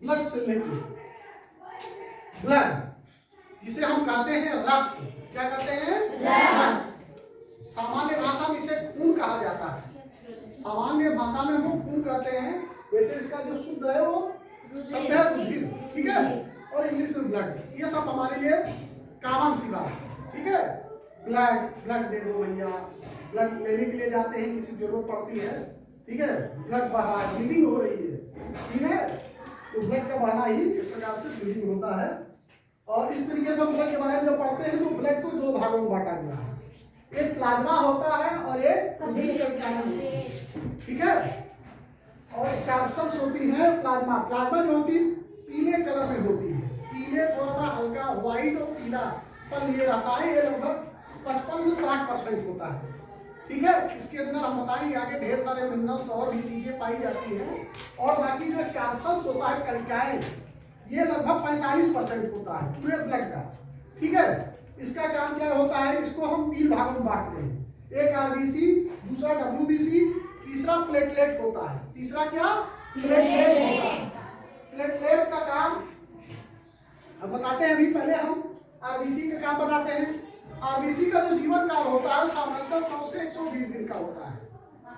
Blood से related, blood जिसे हम कहते हैं रक्त, क्या कहते हैं? रक्त। सामान्य भाषा में इसे खून कहा जाता है, सामान्य भाषा में हम खून कहते हैं, वैसे इसका जो शुद्ध है वो शब्द है रुधिर, ठीक है, और इंग्लिश में ब्लड। ये सब हमारे लिए कॉमन सी बात है, ठीक है। ब्लड, ब्लड दे दो भैया, ब्लड लेने के लिए जाते हैं, किसी जरूरत पड़ती है, ठीक है, ब्लड बह रहा है, ब्लीडिंग हो रही है, ठीक है, तो ब्लड का बहना ही एक प्रकार से ब्लीडिंग होता है। और इस तरीके से हम ब्लड के बारे में जो पढ़ते हैं तो ब्लड को दो भागों में बांटा गया है, एक प्लाज्मा होता है और एक ठीक है, और कैप्सूल्स होती हैं। प्लाज्मा, प्लाज्मा जो होती है पीले कलर में होती है, पीले थोड़ा सा हल्का व्हाइट और पीला पर ये रहता है, ये लगभग 55 से 60% होता है, ठीक है। इसके अंदर हम बताएंगे आगे ढेर सारे मिनरल्स और भी चीजें पाई जाती हैं, और बाकी जो कैप्सूल्स होता है, कणिकाएं, ये लगभग 45% होता है पूरे ब्लड का, ठीक है। इसका काम क्या होता है, इसको हम 3 भागों में बांटते हैं, एक आरबीसी, दूसरा डब्ल्यूबीसी, तीसरा प्लेटलेट होता है। तीसरा क्या? प्लेटलेट होता है। प्लेटलेट का काम हम बताते हैं, अभी पहले हम आरबीसी का काम बताते हैं। आरबीसी का जो जीवन काल होता है सामान्यतः 100 से 120 दिन का होता है।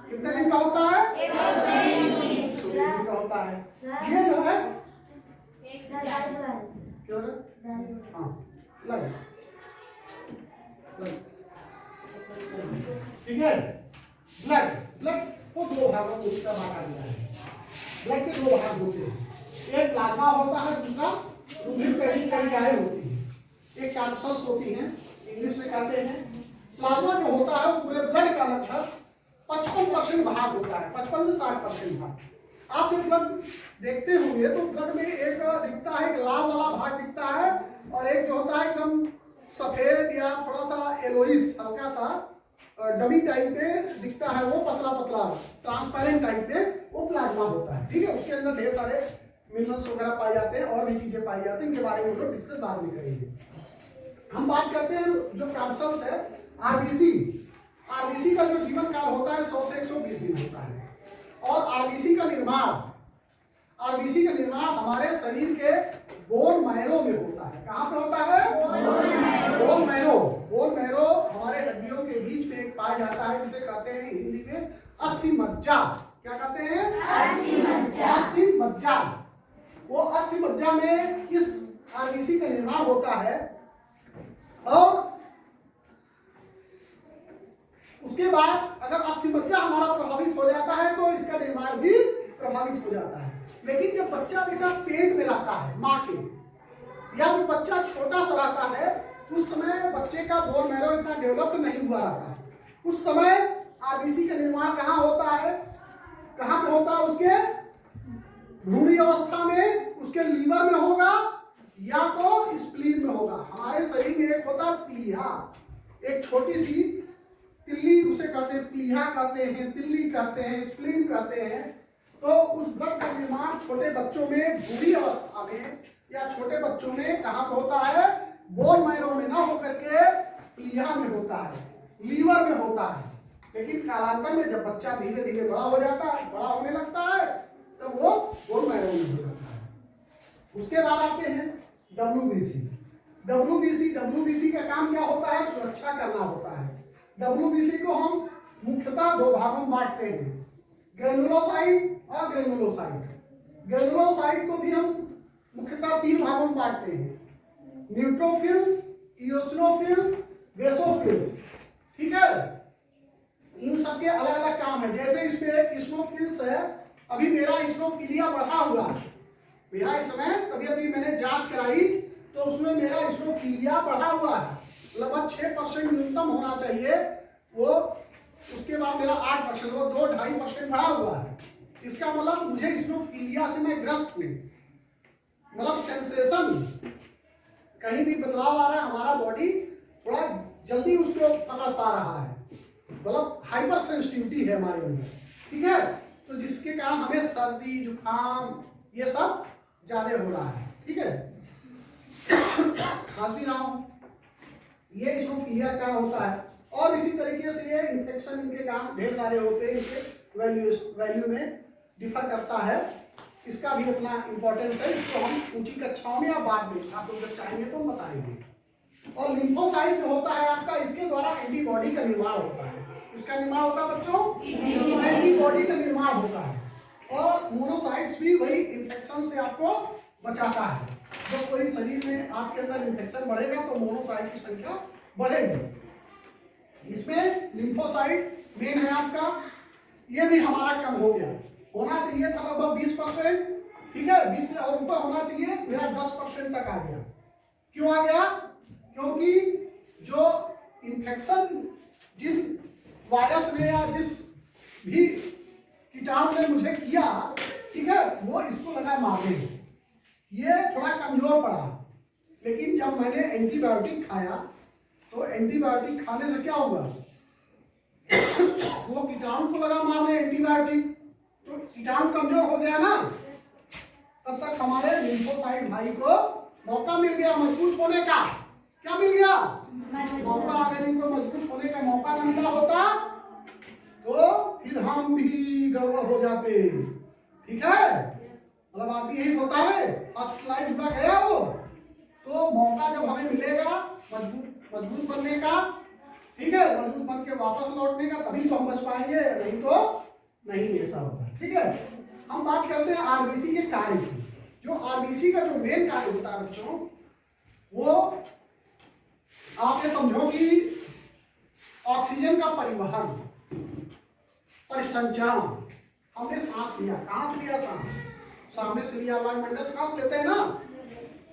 कितने दिन का होता है? 120 दिन का होता है। ये जो है क्यों है? हाँ, लग ठीक है। ब्लड, ब्लड को 2 भागों में बांटा गया है। ब्लड के 2 भाग होते हैं, एक प्लाज्मा होता है, दूसरा रुधिर कणिकाएं होती हैं, एक कैप्सूल्स होती हैं, इंग्लिश में कहते हैं। प्लाज्मा जो होता है वो पूरे ब्लड का लगभग 55% भाग होता है, 55 से 60% भाग। आप जब ब्लड देखते होंगे तो ब्लड में एक दिखता है, एक लाल वाला भाग दिखता है, और एक जो होता है एकदम सफेद या थोड़ा सा येलोइश हल्का सा डमी टाइप में दिखता है, वो पतला पतला ट्रांसपेरेंट टाइप में, वो प्लाज्मा होता है, ठीक है। उसके अंदर ढेर सारे मिनरल्स वगैरह पाए जाते हैं और भी चीजें पाई जाती हैं, इनके बारे में हम लोग डिस्कस बाद में करेंगे। हम बात करते हैं जो कैप्सूल्स है, आरबीसी। आरबीसी का जो जीवन काल होता है 100 से 120 दिन होता है, और आरबीसी का निर्माण हमारे शरीर के बोन मैरो में होता है। कहाँ पे होता है? Bone marrow. बोन मैरो हमारे हड्डियों के बीच में एक पाया जाता है, जिसे कहते हैं हिंदी में अस्थि मज्जा। क्या कहते हैं? अस्थि मज्जा। वो अस्थि मज्जा में इस आरबीसी का निर्माण होता है, और उसके बाद अगर अस्थि मज्जा हमारा प्रभावित हो जाता है तो इसका निर्माण भी प्रभावित हो जाता है। लेकिन जब बच्चा बेटा पेट में रहता है माँ के, या फिर बच्चा छोटा सा रहता है, उस समय बच्चे का बोन मैरो इतना डेवलप्ड नहीं हुआ रहता है, उस समय आरबीसी का निर्माण कहाँ होता है? कहाँ पे होता है? उसके भ्रूण अवस्था में, उसके लीवर में होगा, या तो स्प्लीन में होगा। हमारे शरीर में एक होता है प्लीहा, एक छोटी सी तिल्ली, उसे कहते हैं प्लीहा कहते हैं, तिल्ली कहते हैं, स्प्लीन कहते हैं। तो उस ब्लड का निर्माण छोटे बच्चों में भ्रूण अवस्था में या छोटे बच्चों में कहाँ पे होता है? बोन मैरो में ना होकर के प्लीहा में होता है, लीवर में होता है। लेकिन कालांतर में जब बच्चा धीरे धीरे बड़ा हो जाता है, बड़ा होने लगता है, तब वो बोन मैरो में हो जाता है। उसके बाद आते हैं डब्ल्यूबीसी। डब्ल्यूबीसी का काम क्या होता है? सुरक्षा करना होता है। डब्ल्यूबीसी को हम मुख्यतः 2 भागों में बांटते हैं, ग्रेनुलोसाइट और ग्रेनुलोसाइट। ग्रेनुलोसाइट को भी हम मुख्यतः 3 भागों में बांटते हैं, न्यूट्रोफिल्स, इओसिनोफिल्स, बेसोफिल्स, ठीक है। इन सबके अलग अलग काम है। जैसे इसमें एक इस्नोफिल्स है, अभी मेरा इस्नोफिलिया बढ़ा हुआ है, मेरा इस समय अभी मैंने जांच कराई तो उसमें मेरा इस्नोफिलिया बढ़ा हुआ है, लगभग 6% न्यूनतम होना चाहिए वो, उसके बाद मेरा 8%, वो 2-2.5% बढ़ा हुआ है। इसका मतलब मुझे इस्नोफिलिया से मैं ग्रस्त हुई, मतलब सेंसेशन, कहीं भी बदलाव आ रहा है, हमारा बॉडी थोड़ा जल्दी उसको पकड़ पा रहा है, मतलब हाइपर सेंसिटिविटी है हमारे अंदर, ठीक है। तो जिसके कारण हमें सर्दी जुकाम ये सब ज्यादा हो रहा है, ठीक है, खांस भी रहा हूं, ये इस्नोफिलिया का होता है। और इसी तरीके से ये इन्फेक्शन इनके कारण ढेर सारे होते हैं, इनके वैल्यू में डिफर करता है। इसका भी अपना इम्पोर्टेंस है, इसको हम ऊंची कक्षाओं में या बाद में आप लोग जब चाहेंगे तो हम बताएंगे। और लिम्फोसाइट जो होता है आपका, इसके द्वारा एंटीबॉडी का निर्माण होता है। इसका निर्माण होता है बच्चों, एंटीबॉडी का निर्माण होता है। और मोनोसाइट्स भी वही इन्फेक्शन से आपको बचाता है। जब कोई शरीर में आपके अंदर इन्फेक्शन बढ़ेगा तो मोनोसाइट की संख्या बढ़ेगी। इसमें लिम्फोसाइट मेन है आपका, ये भी हमारा कम हो गया, होना चाहिए था लगभग 20%, ठीक है, 20 से और ऊपर होना चाहिए, मेरा 10% तक आ गया। क्यों आ गया? क्योंकि जो इन्फेक्शन जिन वायरस ने या जिस भी कीटाणु ने मुझे किया, ठीक है, वो इसको लगा मारने, ये थोड़ा कमजोर पड़ा। लेकिन जब मैंने एंटीबायोटिक खाया तो एंटीबायोटिक खाने से क्या हुआ, वो कीटाणु को लगा मारने एंटीबायोटिक, तो कीटाणु कमजोर हो गया ना। तब तक हमारे लिम्फोसाइट भाई को मौका मिल गया मजबूत होने का। क्या मिल गया? मौका। अगर इनको मजबूत होने का मौका न मिला होता तो फिर हम भी गड़बड़ हो जाते, ठीक है। मतलब आदमी यही होता है, हॉस्पिटलाइज हुआ गया वो, तो मौका जब हमें मिलेगा मजबूत बनने का, ठीक है, मजबूत बन के वापस लौटने का, तभी तो हम बच पाएंगे, नहीं तो नहीं ऐसा होता, ठीक है। हम बात करते हैं आरबीसी के कार्य की। जो आरबीसी का जो मेन कार्य होता है बच्चों, वो आप ये समझो कि ऑक्सीजन का परिवहन, परिसंचरण। हमने सांस लिया, कहां से लिया सांस? सामने से लिया, वायुमंडल सांस लेते हैं ना,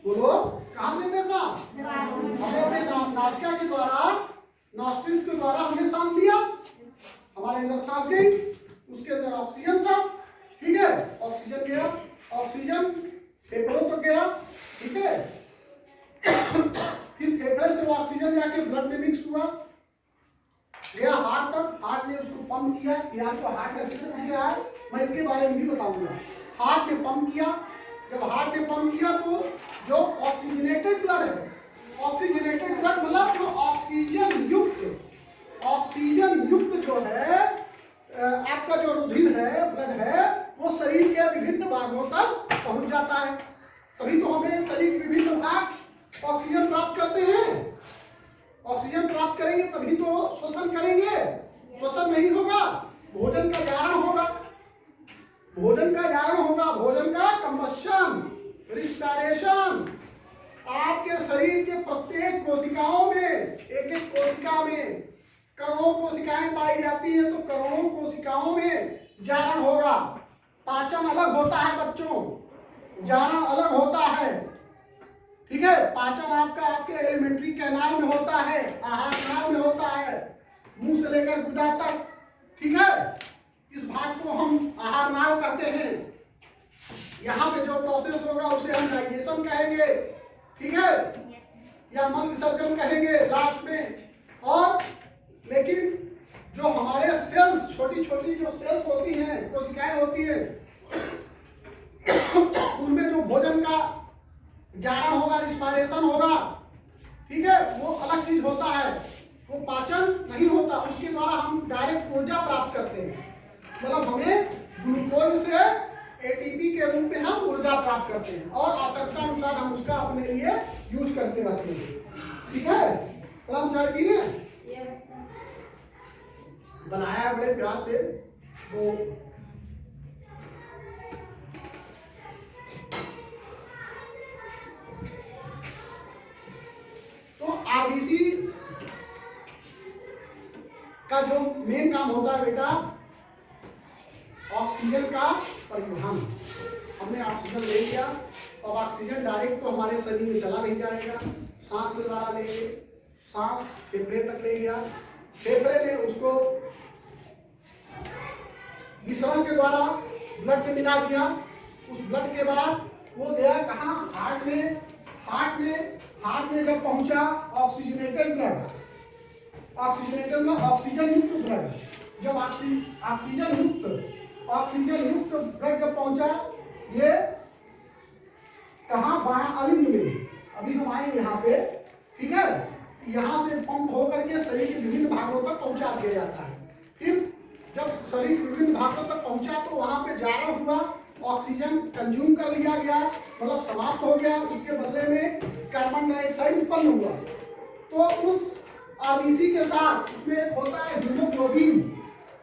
बोलो कहां लेते हैं सांस? हमने अपने नासिका के द्वारा, नॉस्ट्रिल्स के द्वारा हमने सांस लिया, हमारे अंदर सांस गई, उसके अंदर ऑक्सीजन था, ठीक है, ऑक्सीजन गया, ऑक्सीजन फेफड़ों तक गया, ठीक है, फिर फेफड़े से वो ऑक्सीजन जाके ब्लड में मिक्स हुआ, गया हार्ट तक, हार्ट ने उसको पंप किया। या तो हार्ट अच्छे से दिख रहा है, मैं इसके बारे में भी बताऊंगा। हार्ट ने पंप किया, जब हार्ट ने पंप किया तो जो ऑक्सीजनेटेड ब्लड है, ऑक्सीजनेटेड ब्लड मतलब जो ऑक्सीजन युक्त जो है आपका जो रुधिर है, ब्लड है, वो शरीर के विभिन्न भागों तक पहुंच जाता है। तभी तो हमें शरीर के विभिन्न भाग ऑक्सीजन प्राप्त करते हैं। ऑक्सीजन प्राप्त करेंगे तभी तो श्वसन करेंगे, श्वसन नहीं होगा, भोजन का जारण होगा, भोजन का जारण होगा, भोजन का कंबशन, रिस्पायरेशन। आपके शरीर के प्रत्येक कोशिकाओं में, एक एक कोशिका में करोड़ों कोशिकाएं पाई जाती हैं, तो करोड़ों कोशिकाओं में जारण होगा। पाचन अलग होता है बच्चों, जारण अलग होता है, ठीक है। पाचन आपका आपके एलिमेंट्री कैनाल में होता है, आहार नाल में होता है, मुंह से लेकर गुदा तक, ठीक है। इस भाग को हम आहार नाल कहते हैं। यहाँ पे जो प्रोसेस होगा उसे हम डाइजेशन कहेंगे, ठीक है, या मल विसर्जन कहेंगे लास्ट में। और लेकिन जो हमारे सेल्स, छोटी छोटी जो सेल्स होती हैं, कोशिकाएं होती है, उनमें जो भोजन का जारण होगा, रिस्पायरेशन होगा, ठीक है, वो अलग चीज होता है, वो पाचन नहीं होता। उसके द्वारा हम डायरेक्ट ऊर्जा प्राप्त करते हैं, मतलब हमें ग्लूकोज से एटीपी के रूप में हम ऊर्जा प्राप्त करते हैं, और आवश्यकता अनुसार हम उसका अपने लिए यूज करते रहते हैं, ठीक है। तो हम चाय पी लें, बनाया है बड़े प्यार से, तो आरबीसी का जो मेन काम होता है बेटा, ऑक्सीजन का परिवहन। हमने ऑक्सीजन ले लिया, अब ऑक्सीजन डायरेक्ट तो हमारे शरीर में चला नहीं जाएगा, सांस के द्वारा लेंगे, सांस फेफड़े तक ले गया, फेफड़े ने उसको मिश्रण के द्वारा ब्लड में मिला दिया, उस ब्लड के बाद वो गया कहाँ? हार्ट में। हार्ट में जब पहुंचा ऑक्सीजनेटेड ब्लड, ऑक्सीजनेटेड में ऑक्सीजन युक्त ब्लड, जब ऑक्सीजन युक्त ब्लड जब पहुंचा, ये कहाँ? बायां अलिंग में। अभी हम आएंगे यहाँ पे, ठीक है। यहाँ से पंप होकर के शरीर के विभिन्न भागों तक पहुंचा दिया जाता है। फिर जब शरीर के विभिन्न भागों तक पहुंचा तो वहां पे जारण हुआ, ऑक्सीजन कंज्यूम कर लिया गया, मतलब समाप्त हो गया, उसके बदले में कार्बन डाइऑक्साइड उत्पन्न हुआ। तो उस आरबीसी के साथ उसमें होता है हीमोग्लोबिन।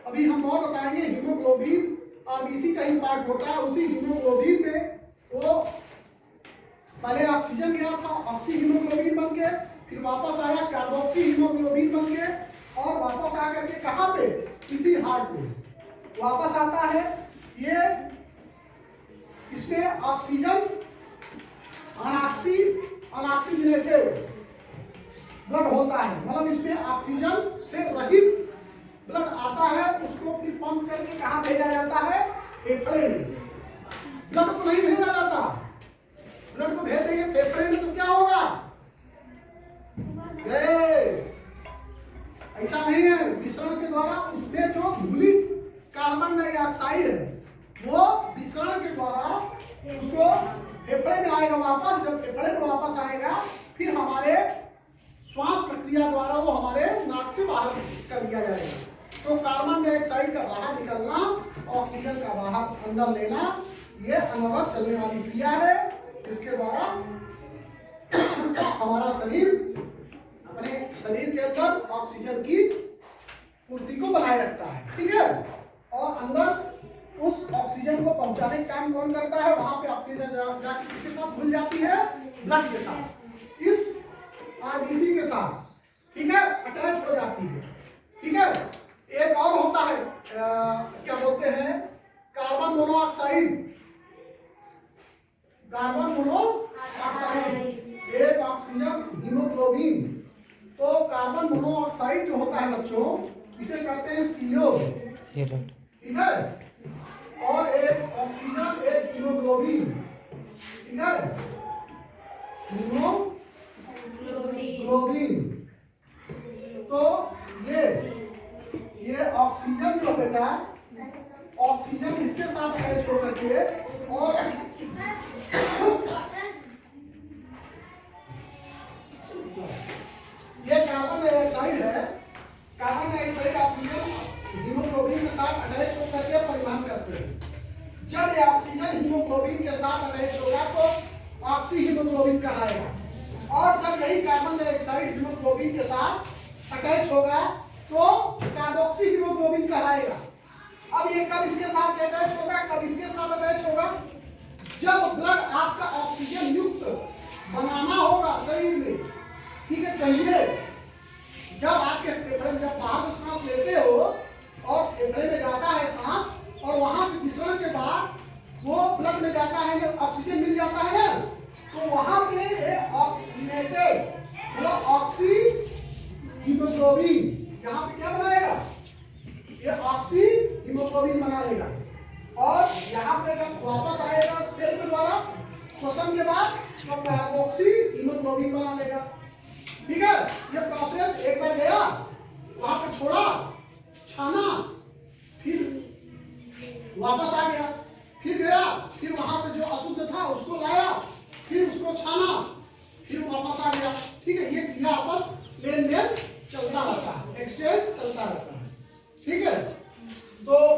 अभी हम और बताएंगे हीमोग्लोबिन आरबीसी का ही पार्ट होता है। उसी हीमोग्लोबिन में वो पहले ऑक्सीजन गया था, ऑक्सी हीमोग्लोबिन बन के, फिर वापस आया कार्बोक्सी हीमोग्लोबिन बन के, और वापस आकर के कहाँ पे, इसी हार्ट पे वापस आता है। ये इसमें ऑक्सीजन अनऑक्सीजनेटेड ब्लड होता है, मतलब इसमें ऑक्सीजन से रहित ब्लड आता है। उसको फिर पंप करके कहाँ भेजा जाता है, फेफड़े में। ब्लड को नहीं भेजा जाता, ब्लड को भेज देंगे फेफड़े में तो क्या होगा, ऐसा नहीं है। विसरण के द्वारा उसमें जो धूलित कार्बन डाइऑक्साइड है वो विसरण के द्वारा उसको फेफड़े में आएगा वापस। जब फेफड़े में वापस आएगा फिर हमारे श्वास प्रक्रिया द्वारा वो हमारे नाक से बाहर कर दिया जाएगा। तो कार्बन डाइऑक्साइड का बाहर निकलना, ऑक्सीजन का बाहर अंदर लेना, ये अनवरत चलने वाली क्रिया है। इसके द्वारा हमारा शरीर अपने शरीर के अंदर ऑक्सीजन की पूर्ति को बनाए रखता है, ठीक है। और अंदर उस ऑक्सीजन को पहुंचाने का काम कौन करता है, वहां पे ऑक्सीजन जाकर किसके साथ घुल जाती है, ब्लड के साथ, इस आरबीसी के साथ, ठीक है, अटैच हो जाती है, ठीक है। एक और होता है क्या बोलते हैं, कार्बन मोनोऑक्साइड। कार्बन मोनोऑक्साइड एक ऑक्सीजन हीमोग्लोबिन। तो कार्बन मोनोऑक्साइड जो होता है बच्चों, इसे कहते हैं CO, ठीक है। और एक ऑक्सीजन एक हीमोग्लोबिन, ठीक है, हीमोग्लोबिन। तो ये ऑक्सीजन जो बेटा, ऑक्सीजन इसके साथ अटैच होकर के, और ये कार्बन डाइऑक्साइड है। कार्बन डाइऑक्साइड ऑक्सीजन हीमोग्लोबिन के साथ अटैच होकर के परिवहन करते हैं। जब ये ऑक्सीजन हीमोग्लोबिन के साथ अटैच होगा तो ऑक्सी हीमोग्लोबिन कहलाएगा, और जब यही कार्बन डाइऑक्साइड हीमोग्लोबिन के साथ अटैच होगा तो कार्बोक्सी हीमोग्लोबिन कहलाएगा। अब ये कब इसके साथ अटैच होगा, कब इसके साथ अटैच होगा, जब ब्लड आपका ऑक्सीजन युक्त बनाना होगा शरीर में, ठीक है, चाहिए। जब आपके फेफड़े में जब बाहर में सांस लेते हो और फेफड़े में जाता है सांस, और वहां से विसरण के बाद वो ब्लड में जाता है, ऑक्सीजन मिल जाता है ना, तो वहां पे ऑक्सीजनेटेड मतलब ऑक्सी हीमोग्लोबिन यहाँ पे क्या बनाएगा, ये ऑक्सी हीमोग्लोबिन बना लेगा। और यहाँ पे जब वापस आएगा सेल के द्वारा श्वसन के बाद, तो कार्बोक्सी हीमोग्लोबिन बना लेगा, ठीक है। ये प्रोसेस एक बार गया, वहां पे छोड़ा, छाना, फिर वापस आ गया, फिर गया, फिर वहां से जो अशुद्ध था उसको लाया, फिर उसको छाना, फिर वापस आ गया, ठीक है। ये क्रिया आपस